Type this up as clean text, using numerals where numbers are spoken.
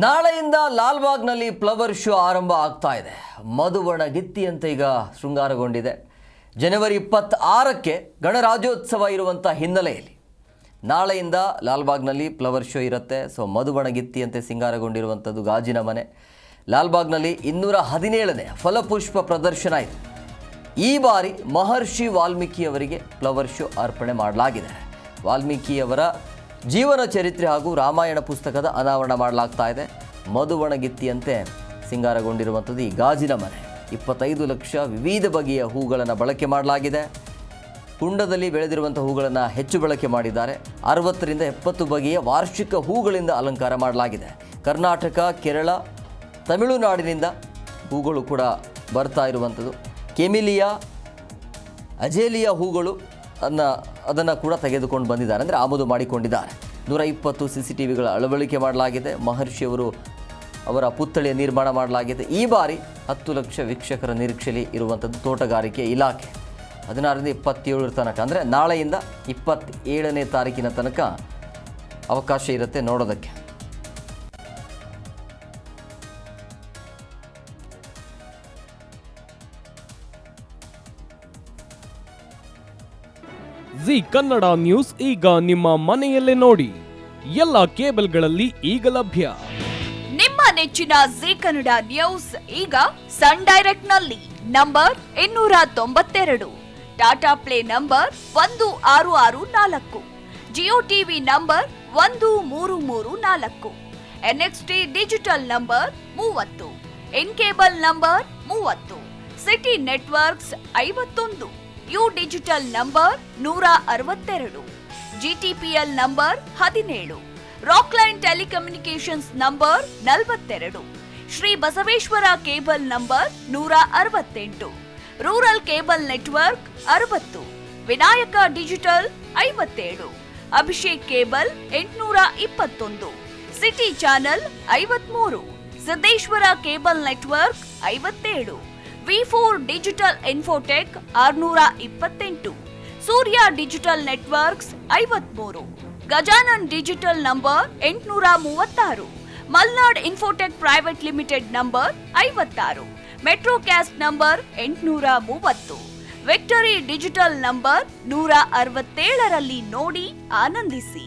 ನಾಳೆಯಿಂದ ಲಾಲ್ಬಾಗ್ನಲ್ಲಿ flower show ಆರಂಭ ಆಗ್ತಾ ಇದೆ. ಮಧುವಣಗಿತ್ತಿ ಅಂತ ಈಗ ಶೃಂಗಾರಗೊಂಡಿದೆ. ಜನವರಿ 26ಕ್ಕೆ ಗಣರಾಜ್ಯೋತ್ಸವ ಇರುವಂಥ ಹಿನ್ನೆಲೆಯಲ್ಲಿ ನಾಳೆಯಿಂದ ಲಾಲ್ಬಾಗ್ನಲ್ಲಿ ಫ್ಲವರ್ ಶೋ ಇರುತ್ತೆ. ಸೊ ಮಧುವಣಗಿತ್ತಿ ಅಂತೆ ಸಿಂಗಾರಗೊಂಡಿರುವಂಥದ್ದು ಗಾಜಿನ ಮನೆ. ಲಾಲ್ಬಾಗ್ನಲ್ಲಿ 217ನೇ ಫಲಪುಷ್ಪ ಪ್ರದರ್ಶನ ಇದೆ. ಈ ಬಾರಿ ಮಹರ್ಷಿ ವಾಲ್ಮೀಕಿಯವರಿಗೆ ಫ್ಲವರ್ ಶೋ ಅರ್ಪಣೆ ಮಾಡಲಾಗಿದೆ. ವಾಲ್ಮೀಕಿಯವರ ಜೀವನ ಚರಿತ್ರೆ ಹಾಗೂ ರಾಮಾಯಣ ಪುಸ್ತಕದ ಅನಾವರಣ ಮಾಡಲಾಗ್ತಾ ಇದೆ. ಮಧುವಣಗಿತ್ತಿಯಂತೆ ಸಿಂಗಾರಗೊಂಡಿರುವಂಥದ್ದು ಈ ಗಾಜಿನ ಮನೆ. 25 ಲಕ್ಷ ವಿವಿಧ ಬಗೆಯ ಹೂಗಳನ್ನು ಬಳಕೆ ಮಾಡಲಾಗಿದೆ. ಕುಂಡದಲ್ಲಿ ಬೆಳೆದಿರುವಂಥ ಹೂಗಳನ್ನು ಹೆಚ್ಚು ಬಳಕೆ ಮಾಡಿದ್ದಾರೆ. 60ರಿಂದ 70 ಬಗೆಯ ವಾರ್ಷಿಕ ಹೂಗಳಿಂದ ಅಲಂಕಾರ ಮಾಡಲಾಗಿದೆ. ಕರ್ನಾಟಕ, ಕೇರಳ, ತಮಿಳುನಾಡಿನಿಂದ ಹೂಗಳು ಕೂಡ ಬರ್ತಾ ಇರುವಂಥದ್ದು. ಕೆಮಿಲಿಯಾ, ಅಜೇಲಿಯಾ ಹೂಗಳು ಅದನ್ನು ಕೂಡ ತೆಗೆದುಕೊಂಡು ಬಂದಿದ್ದಾರೆ, ಅಂದರೆ ಆಮದು ಮಾಡಿಕೊಂಡಿದ್ದಾರೆ. 120 CCTVಗಳ ಅಳವಡಿಕೆ ಮಾಡಲಾಗಿದೆ. ಮಹರ್ಷಿಯವರು ಅವರ ಪುತ್ಥಳಿಯ ನಿರ್ಮಾಣ ಮಾಡಲಾಗಿದೆ. ಈ ಬಾರಿ 10 ಲಕ್ಷ ವೀಕ್ಷಕರ ನಿರೀಕ್ಷೆಯಲ್ಲಿ ಇರುವಂಥದ್ದು ತೋಟಗಾರಿಕೆ ಇಲಾಖೆ. 16ರಿಂದ 27 ತನಕ, ಅಂದರೆ ನಾಳೆಯಿಂದ 27ನೇ ತಾರೀಕಿನ ತನಕ ಅವಕಾಶ ಇರುತ್ತೆ ನೋಡೋದಕ್ಕೆ. ಜಿ ಕನ್ನಡ ನ್ಯೂಸ್ ಈಗ ನಿಮ್ಮ ಮನೆಯಲ್ಲೇ ನೋಡಿ. ಎಲ್ಲ ಕೇಬಲ್ಗಳಲ್ಲಿ ಈಗ ಲಭ್ಯ. ನಿಮ್ಮ ನೆಚ್ಚಿನ ಜಿ ಕನ್ನಡ ನ್ಯೂಸ್ ಈಗ ಸನ್ ಡೈರೆಕ್ಟ್ ನಲ್ಲಿ number 292, Tata play number 1664, Jio TV number 1334, NXT digital number 30, in cable number 30, city networks 51, U digital number 162, GTPL number 17, Rockline telecommunications number 42, Shri Basaveshwara cable number 168, rural cable network 60, Vinayaka digital 57, Abhishek cable 821, city channel 53, Siddeshwara cable network 57, V4 digital Infotech 628, Surya digital networks 53, Gajanan digital number 836, Malnad Infotech private limited number 56, Metrocast number 830, Victory digital number 167ರಲ್ಲಿ ನೋಡಿ ಆನಂದಿಸಿ.